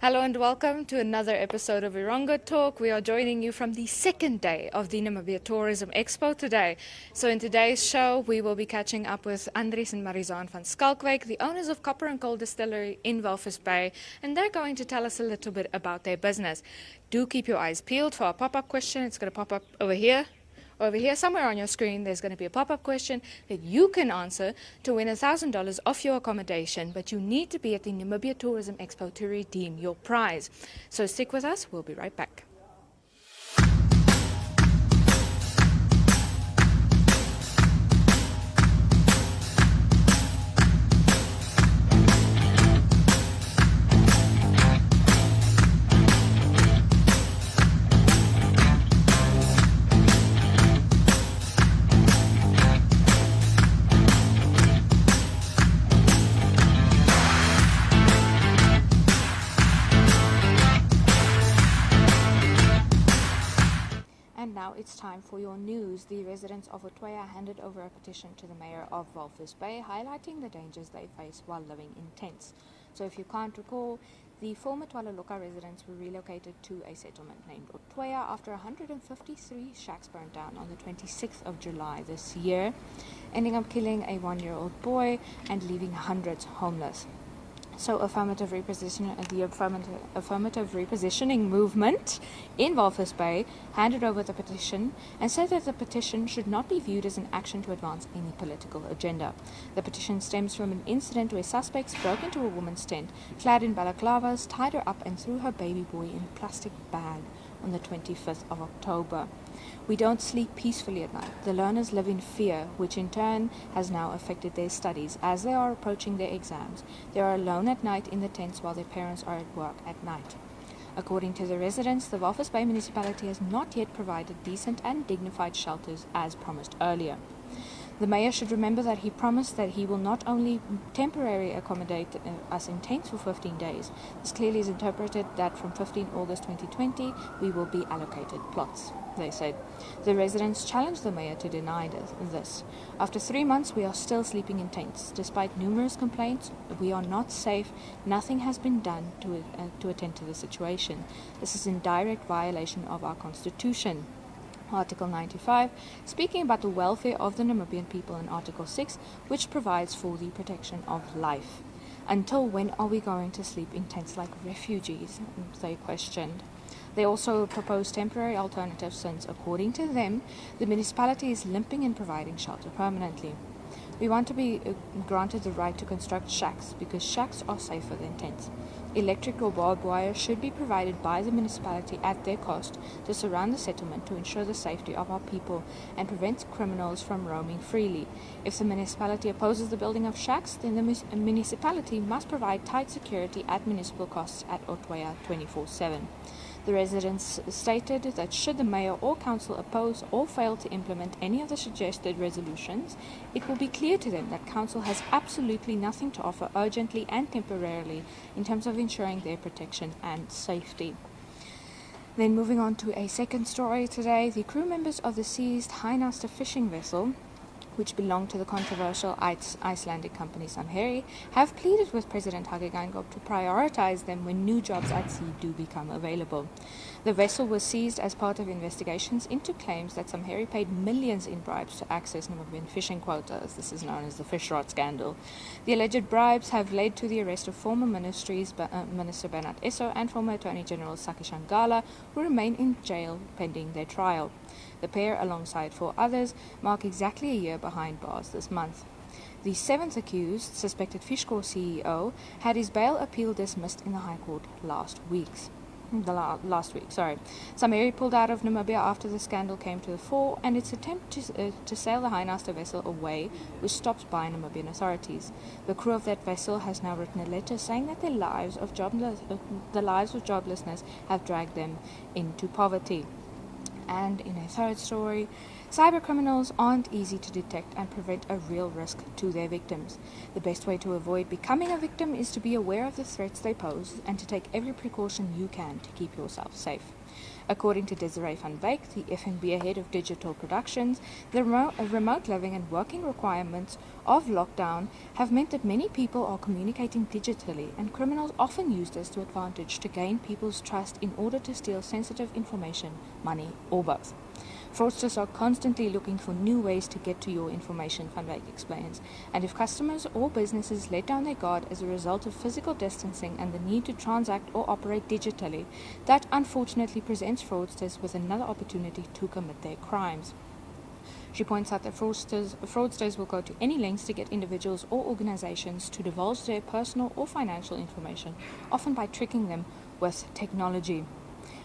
Hello and welcome to another episode of Erongo Talk. We are joining you from the second day of the Namibia Tourism Expo today. So in today's show, we will be catching up with Andries and Marizaan van Schalkwyk, the owners of Copper and Gold Distillery in Walvis Bay, and they're going to tell us a little bit about their business. Do keep your eyes peeled for our pop-up question. It's going to pop up over here. Over here, somewhere on your screen, there's going to be a pop-up question that you can answer to win $1,000 off your accommodation, but you need to be at the Namibia Tourism Expo to redeem your prize. So stick with us. We'll be right back. And now it's time for your news. The residents of Otoya handed over a petition to the mayor of Walvis Bay, highlighting the dangers they face while living in tents. So if you can't recall, the former Twalaloka residents were relocated to a settlement named Otoya after 153 shacks burned down on the 26th of July this year, ending up killing a 1-year-old boy and leaving hundreds homeless. So the affirmative repositioning movement in Walvis Bay handed over the petition and said that the petition should not be viewed as an action to advance any political agenda. The petition stems from an incident where suspects broke into a woman's tent, clad in balaclavas, tied her up and threw her baby boy in a plastic bag on the 25th of October. We don't sleep peacefully at night. The learners live in fear, which in turn has now affected their studies. As they are approaching their exams, they are alone at night in the tents while their parents are at work at night. According to the residents, the Walvis Bay municipality has not yet provided decent and dignified shelters as promised earlier. The mayor should remember that he promised that he will not only temporarily accommodate us in tents for 15 days. This clearly is interpreted that from 15 August 2020, we will be allocated plots, they said. The residents challenged the mayor to deny this. After 3 months, we are still sleeping in tents. Despite numerous complaints, we are not safe. Nothing has been done to attend to the situation. This is in direct violation of our constitution. Article 95, speaking about the welfare of the Namibian people, in Article 6, which provides for the protection of life. Until when are we going to sleep in tents like refugees? They questioned. They also proposed temporary alternatives since, according to them, the municipality is limping in providing shelter permanently. We want to be granted the right to construct shacks because shacks are safer than tents. Electric or barbed wire should be provided by the municipality at their cost to surround the settlement to ensure the safety of our people and prevent criminals from roaming freely. If the municipality opposes the building of shacks, then the municipality must provide tight security at municipal costs at Otoya 24/7. The residents stated that should the mayor or council oppose or fail to implement any of the suggested resolutions, it will be clear to them that council has absolutely nothing to offer urgently and temporarily in terms of ensuring their protection and safety. Then moving on to a second story today, the crew members of the seized Heinaster fishing vessel, which belonged to the controversial Icelandic company Samherji, have pleaded with President Hage Geingob to prioritize them when new jobs at sea do become available. The vessel was seized as part of investigations into claims that Samherji paid millions in bribes to access Namibian fishing quotas. This is known as the fish rod scandal. The alleged bribes have led to the arrest of former Minister Bernard Esau and former Attorney General Saki Shangala, who remain in jail pending their trial. The pair, alongside 4 others, mark exactly a year behind bars this month. The 7th accused, suspected Fishcore CEO, had his bail appeal dismissed in the High Court last week. Samherji pulled out of Namibia after the scandal came to the fore, and its attempt to sail the Heinaster vessel away was stopped by Namibian authorities. The crew of that vessel has now written a letter saying that the lives of joblessness have dragged them into poverty. And in a third story, cybercriminals aren't easy to detect and prevent a real risk to their victims. The best way to avoid becoming a victim is to be aware of the threats they pose and to take every precaution you can to keep yourself safe. According to Desiree van Wyk, the FNB head of digital productions, the remote living and working requirements of lockdown have meant that many people are communicating digitally, and criminals often use this to advantage to gain people's trust in order to steal sensitive information, money, or both. Fraudsters are constantly looking for new ways to get to your information, Van Wyk explains, and if customers or businesses let down their guard as a result of physical distancing and the need to transact or operate digitally, that unfortunately presents fraudsters with another opportunity to commit their crimes. She points out that fraudsters will go to any lengths to get individuals or organizations to divulge their personal or financial information, often by tricking them with technology.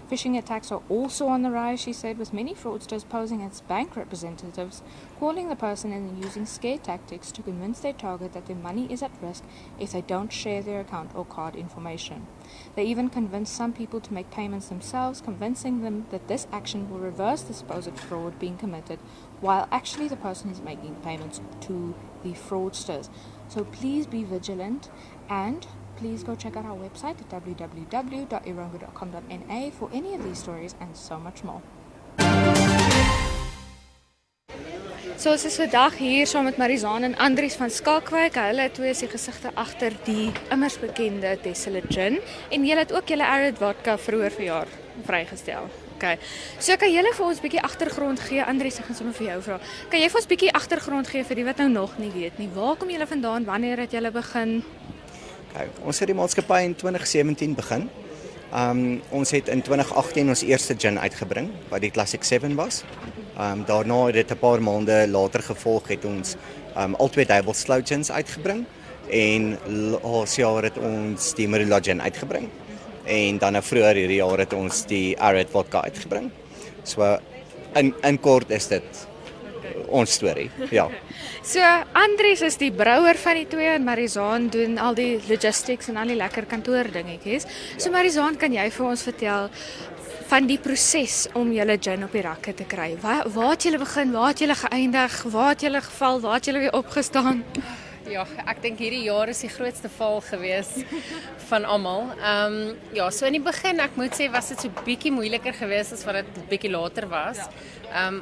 Phishing attacks are also on the rise, she said, with many fraudsters posing as bank representatives, calling the person and then using scare tactics to convince their target that their money is at risk if they don't share their account or card information. They even convince some people to make payments themselves, convincing them that this action will reverse the supposed fraud being committed, while actually the person is making payments to the fraudsters. So please be vigilant, and please go check out our website at www.erongo.com.na for any of these stories and so much more. So ons is vandag hier saam met Marizaan en Andries van Schalkwyk. Hulle twee is die gesigte agter die immers bekende Distillery Gin, en julle het ook julle Arid vodka vroeër verjaar vrygestel. Okay. So kan julle vir ons 'n bietjie agtergrond gee? Andries, ek gaan sommer vir jou vra. Kan jy vir ons 'n bietjie agtergrond gee vir die wat nou nog nie weet nie? Waar kom julle vandaan? Wanneer het julle begin? Ons het die maatskappy in 2017 begin. Ons het in 2018 ons eerste gin uitgebring, wat die Classic 7 was. Daarna het dit 'n paar maande later gevolg, het ons al twee Double Slow gins uitgebring, en laas jaar het ons die Marula gin uitgebring, en dan vroeër hierdie jaar het ons die Arid vodka uitgebring. So in kort is dit ons storie, ja. So Andries is die brouwer van die twee en Marizaan doen al die logistics en al die lekker kantoordingetjies. So Marizaan, kan jy vir ons vertel van die proses om julle gin op die rakke te kry? Waar het julle begin? Waar het julle geëindig? Waar het julle geval? Waar het julle weer opgestaan? Ja, ek dink hierdie jaar is die grootste val gewees van almal. Ja, so in die begin, ek moet sê, was dit so bietjie moeiliker geweest as wat dit bietjie later was.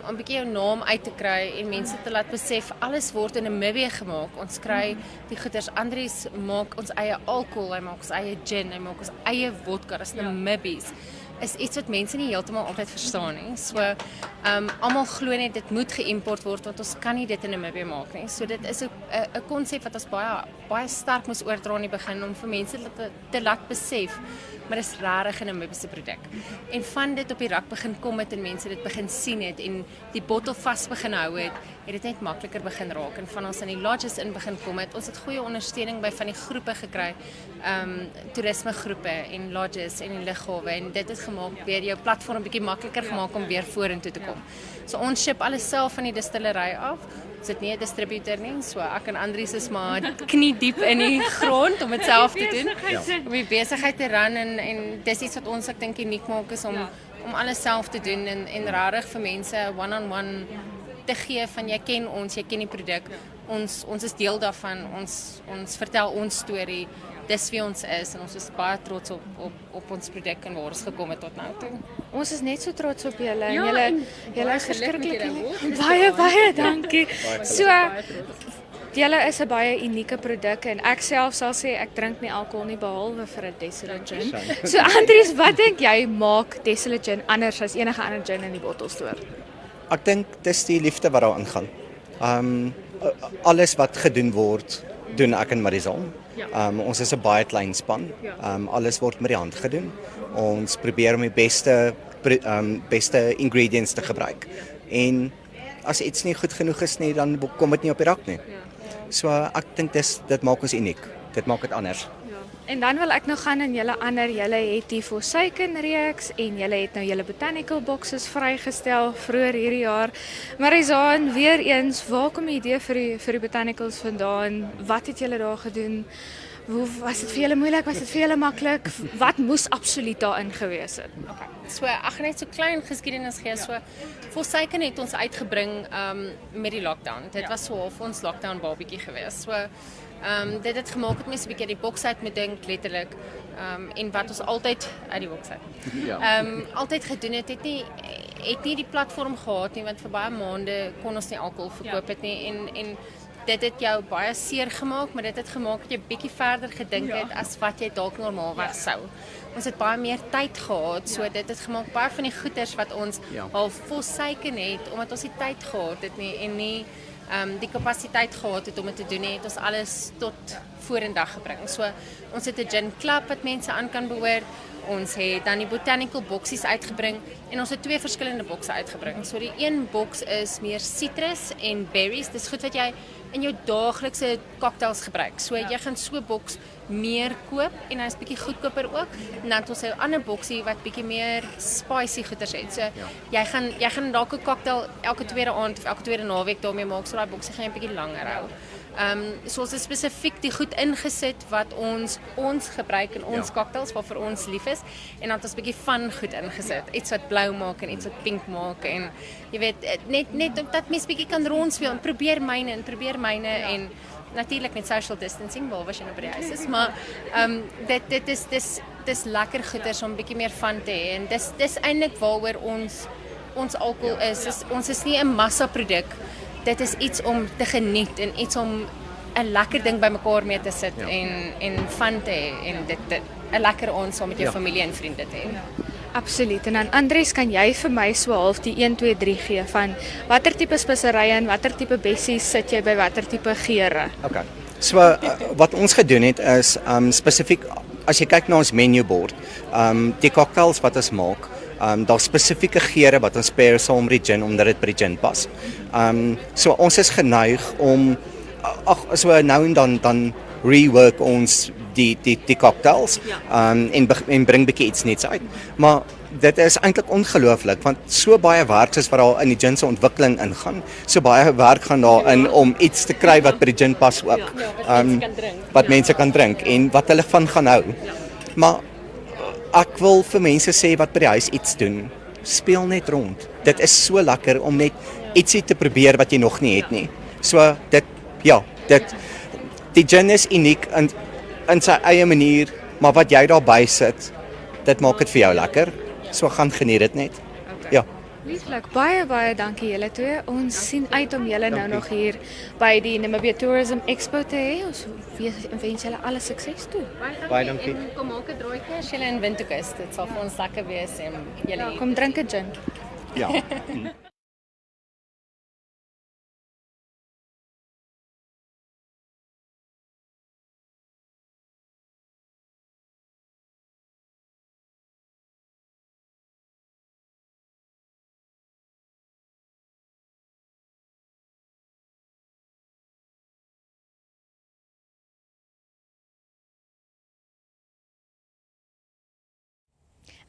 Om bietjie jou naam uit te kry en mense te laat besef, alles word in Namibia gemaak. Ons kry die goeders. Andries maak ons eie alkohol, hy maak ons eie gin, hy maak ons eie vodka, dis Namibies. Is iets wat mense nie heeltemal altyd verstaan nie. So almal glo net dit moet geïmport word, want ons kan nie dit in Namibia maak nie. So dit is 'n konsep wat ons baie sterk moes oordra in die begin om vir mense te laat besef, maar dis regtig 'n Namibiese produk. En van dit op die rak begin kom het en mense dit begin sien het en die bottel vas begin hou het dit net makliker begin raak, en van ons in die lodges in begin kom het. Ons het goeie ondersteuning by van die groepe gekry, toerisme groepe en lodges en die lughawe, en dit het gemaak weer jou platform bietjie makliker gemaak om weer vorentoe te kom. So ons ship alles self van die distillery af. Ons het nie 'n distributor nie, so ek en Andries is maar knie diep in die grond om dit self te doen. Om die besigheid te run, en dis iets wat ons, ek dink, uniek maak, is om alles self te doen en regtig vir mense one-on-one te gee van jy ken ons, jy ken die produk, ons is deel daarvan, ons vertel ons storie, dis wie ons is, en ons is baie trots op ons produk en waar ons gekom het tot nou toe. Ons is net so trots op julle, en Ja, julle is verskriklik. baie Baie dankie. So julle is 'n baie unieke produk, en ek self sal sê ek drink nie alkohol nie behalwe vir 'n Distillery gin. So Andries, wat dink jy maak Distillery gin anders as enige ander gin in die bottelstoer? Ek dink dis die liefde wat daar ingaan. Alles wat gedoen word, doen ek en Marizaan. Ons is 'n baie klein span. Alles word met die hand gedoen. Ons probeer om die beste ingredients te gebruik. En as iets nie goed genoeg is nie, dan kom dit nie op die rak nie. So ek dink dit maak ons uniek. Dit maak dit anders. En dan wil ek nou gaan in julle het die Forsaken-reeks, en julle het nou julle botanical boxes vrygestel vroeër hierdie jaar. Marizaan, weer eens, waar kom die idee vir die botanicals vandaan? Wat het julle daar gedoen? Was dit vir julle moeilik? Was dit vir julle maklik? Wat moes absoluut daarin gewees het? Okay. So ek gaan net so klein geskiedenis gee. So Forsaken het ons uitgebring met die lockdown. Dit was so half ons lockdown babietjie geweest. So Dit het gemaak het mense 'n bietjie die boks uit moet dink letterlik. En wat ons altyd uit die boks uit. Altyd gedoen het nie die platform gehad nie, want vir baie maande kon ons nie alkohol verkoop het nie en dit het jou baie seer gemaak, maar dit het gemaak dat jy bietjie verder gedink het as wat jy dalk normaalweg sou. Ons het baie meer tyd gehad, so dit het gemaak baie van die goeders wat ons half volsyken het, omdat ons die tyd gehad het nie en nie die kapasiteit gehad het om dit te doen nie, het ons alles tot vorendag gebring. So ons het 'n gin club wat mense aan kan behoort. Ons het dan die botanical boksies uitgebring en ons het 2 verskillende bokse uitgebring. So die een boks is meer citrus en berries. Dis goed wat jy in jou daaglikse cocktails gebruik. So jy gaan so 'n boks meer koop en hy's bietjie goedkoper ook. En dan het ons 'n ander boksie wat bietjie meer spicy goeders het. So jy gaan dalk 'n cocktail elke tweede aand of elke tweede naweek daarmee maak. So daai boksie gaan jy 'n bietjie langer hou. So ons het spesifiek die goed ingesit wat ons gebruik in ons cocktails wat vir ons lief is en dan het ons 'n bietjie van goed ingesit. Iets wat blou maak en iets wat pink maak en jy weet net dat mens bietjie kan rondspeel en probeer myne en natuurlik met social distancing behalwe as jy nou by die huis is, maar dis lekker goeders om bietjie meer van te hê en dis eintlik waaroor ons alkohol is. Ons is nie 'n massaproduk. Dit is iets om te geniet en iets om 'n lekker ding bymekaar mee te sit en van te hê en dit 'n lekker aand saam met jou familie en vriende te hê. Absoluut. En dan Andries, kan jy vir my so half die 1 2 3 gee van watter tipe speserye en watter tipe bessies sit jy by watter tipe geure? Okay. So wat ons gedoen het is spesifiek as jy kyk na ons menubord, die cocktails wat ons maak, daar's spesifieke geure wat ons pair saam met die gin omdat dit by die gin pas. So ons is geneig om so nou en dan rework ons die cocktails en bring bietjie iets nuuts uit. Maar dit is eintlik ongelooflik want so baie werk is wat daar in die gin se ontwikkeling ingaan. So baie werk gaan daarin om iets te kry wat by die gin pas ook. Wat mense kan drink en wat hulle van gaan hou. Maar ek wil vir mense sê wat by die huis iets doen. Speel net rond. Dit is so lekker om net ietsie te probeer wat jy nog nie het nie. So die gin is uniek in sy eie manier, maar wat jy daarby sit, dit maak dit vir jou lekker. So gaan geniet dit net. Ja. Lieflik, baie dankie julle twee. Ons sien uit om julle nou nog hier by die Namibia Tourism Expo te hê. Ons wens julle alle sukses toe. Baie dankie. En kom maak 'n draaitjie as julle in Windhoek is. Dit sal vir ons lekker wees en julle Kom drink 'n gin. Ja.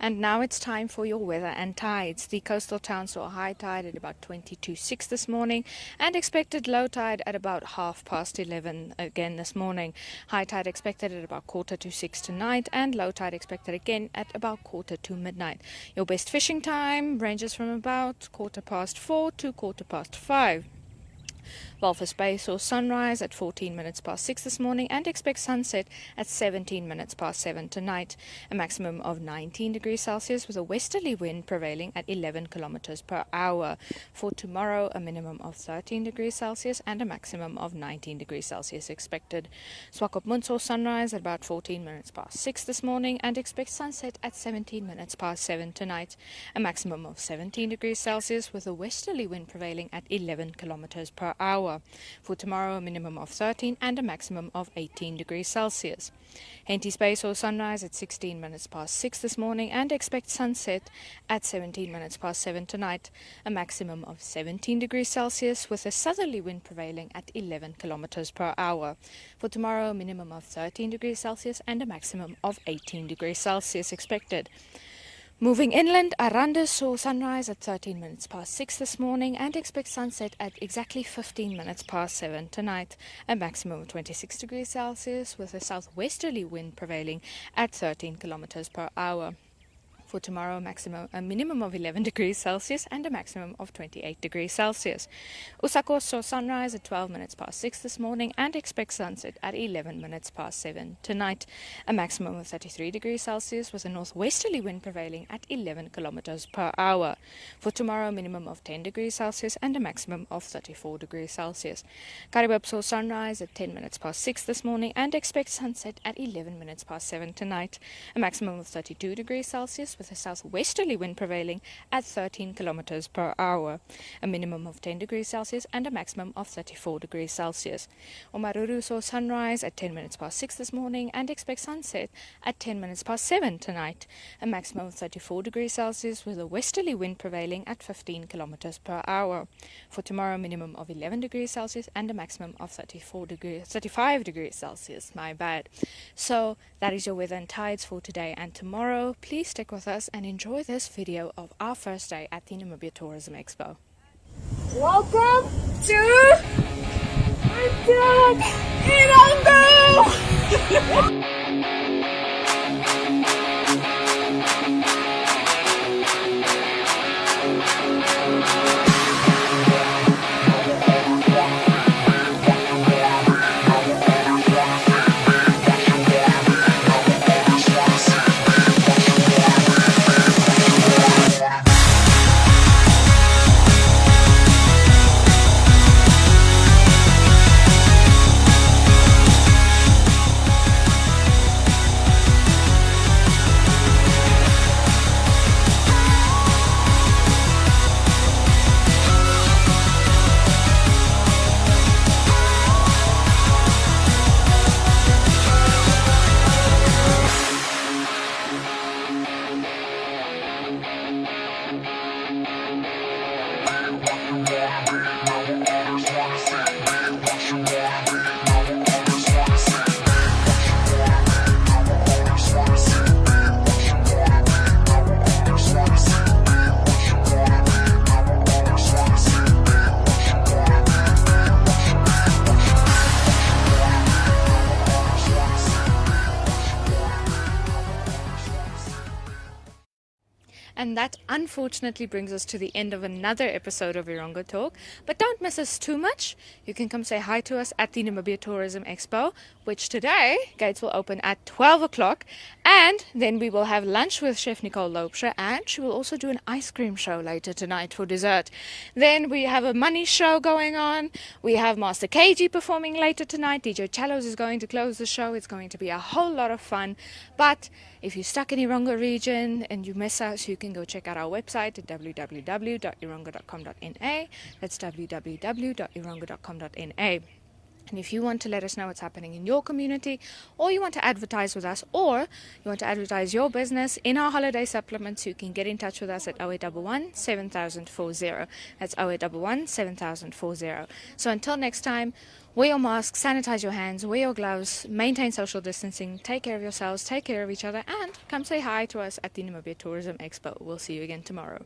And now it's time for your weather and tides. The coastal town saw a high tide at about 22.6 this morning and expected low tide at about 11:30 again this morning. High tide expected at about 5:45 tonight and low tide expected again at about 5:45 midnight. Your best fishing time ranges from about 4:15 to 5:45. Walvis Bay saw sunrise at 14 minutes past 6 this morning and expects sunset at 17 minutes past 7 tonight. A maximum of 19 degrees Celsius with a westerly wind prevailing at 11 kilometers per hour. For tomorrow, a minimum of 13 degrees Celsius and a maximum of 19 degrees Celsius expected. Swakopmund saw sunrise at about 14 minutes past 6 this morning and expects sunset at 17 minutes past 7 tonight. A maximum of 17 degrees Celsius with a westerly wind prevailing at 11 kilometers per hour. For tomorrow, a minimum of 13 and a maximum of 18 degrees Celsius. Henties Bay saw sunrise at 16 minutes past 6 this morning and expects sunset at 17 minutes past 7 tonight. A maximum of 17 degrees Celsius with a southerly wind prevailing at 11 kilometers per hour. For tomorrow, a minimum of 13 degrees Celsius and a maximum of 18 degrees Celsius expected. Moving inland, Aranda saw sunrise at 13 minutes past 6 this morning and expects sunset at exactly 15 minutes past 7 tonight. A maximum of 26 degrees Celsius with a southwesterly wind prevailing at 13 kilometers per hour. For tomorrow, a minimum of 11 degrees Celsius and a maximum of 28 degrees Celsius. Usako saw sunrise at 12 minutes past 6 this morning and expects sunset at 11 minutes past 7 tonight. A maximum of 33 degrees Celsius with a northwesterly wind prevailing at 11 kilometers per hour. For tomorrow, a minimum of 10 degrees Celsius and a maximum of 34 degrees Celsius. Karibib saw sunrise at 10 minutes past 6 this morning and expects sunset at 11 minutes past 7 tonight. A maximum of 32 degrees Celsius with a southwesterly wind prevailing at 13 kilometers per hour. A minimum of 10 degrees Celsius and a maximum of 34 degrees Celsius. Omaruru saw sunrise at 10 minutes past 6 this morning and expects sunset at 10 minutes past 7 tonight. A maximum of 34 degrees Celsius with a westerly wind prevailing at 15 kilometers per hour. For tomorrow, a minimum of 11 degrees Celsius and a maximum of 35 degrees Celsius. My bad. So that is your weather and tides for today and tomorrow. Please stick with us and enjoy this video of our first day at the Namibia Tourism Expo. Welcome to Erongo! And that unfortunately brings us to the end of another episode of Erongo Talk. But don't miss us too much. You can come say hi to us at the Namibia Tourism Expo, which today, gates will open at 12 o'clock. And then we will have lunch with Chef Nicole Loubser, and she will also do an ice cream show later tonight for dessert. Then we have a money show going on. We have Master KG performing later tonight. DJ Chalos is going to close the show. It's going to be a whole lot of fun. But if you're stuck in Erongo region and you miss us, you can go check out our website at www.erongo.com.na. That's www.erongo.com.na. And if you want to let us know what's happening in your community, or you want to advertise with us, or you want to advertise your business in our holiday supplements, you can get in touch with us at 0811 7040. That's 0811 7040. So until next time, wear your mask, sanitize your hands, wear your gloves, maintain social distancing, take care of yourselves, take care of each other, and come say hi to us at the Namibia Tourism Expo. We'll see you again tomorrow.